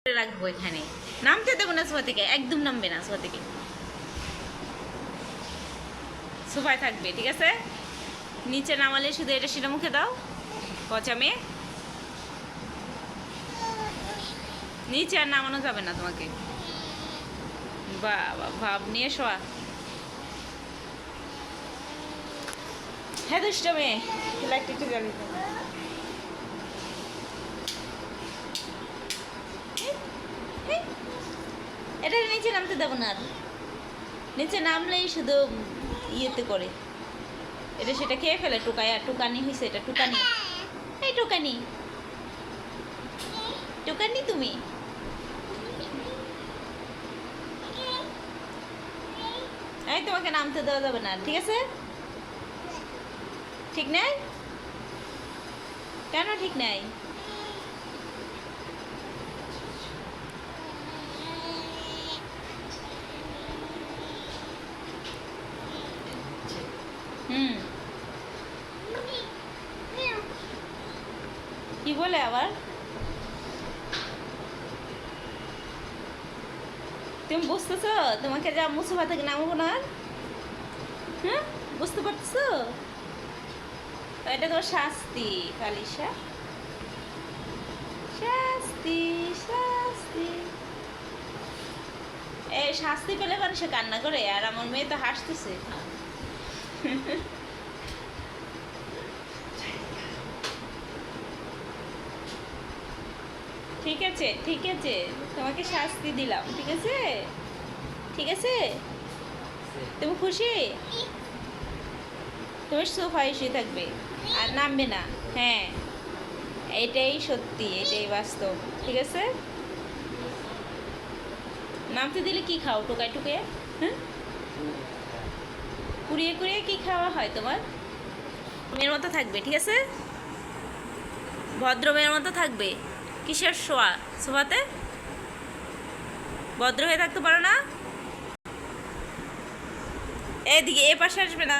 রাখবো এখানে, নামতে দেবো না সোফা থেকে, একদম নামবে না সোফা থেকে, সোফায় থাকবে, ঠিক আছে? নিচে নামালে শুধু এটা সেটা মুখে দাও, পচা মেয়ে। নিচে আর নামানো যাবে না তোমাকে। বাবা, ভাব নিয়ে শোয়া। হ্যাঁ দুষ্ট মেয়ে, লাইট একটু জ্বালিয়ে দাও। এটা নিচে নামতে দেবো না আর, নিচে নামলেই শুধু ইয়েতে করে এটা সেটা খেয়ে ফেলে, টুকাই আর টুকানি হয়েছে, এটা টুকানি। এই টুকানি, টুকানি তুমি। এই তোমাকে নামতে দেওয়া যাবে না, ঠিক আছে? ঠিক নাই? কেন ঠিক নাই? কি বলে আবার? তুমি বুঝতেছো তোমাকে যা মুসুফা থেকে নামাবো না? হ্যাঁ, বুঝতে পারছো? এটা তো শাস্তি কালিশা, শাস্তি শাস্তি। এই শাস্তি পেলে মানুষে কান্না করে, আর আমার মেয়ে তো হাসতেছে। ঠিক আছে ঠিক আছে, তোমাকে শাস্তি দিলাম, ঠিক আছে? ঠিক আছে, তুমি খুশি? তুমি সোফায় শুয়ে থাকবে আর নামবে না। হ্যাঁ, এটাই সত্যি, এটাই বাস্তব, ঠিক আছে? নামতে দিলে কি খাও টুকায় টুকে? হ্যাঁ, কুড়িয়ে কুড়িয়ে কি খাওয়া হয় তোমার? মেয়ের মতো থাকবে, ঠিক আছে? ভদ্র মেয়ের মতো থাকবে। কিসের শোয়া সোফাতে? ভদ্র হয়ে থাকতে পারো না? এদিকে এ পাশে আসবে না।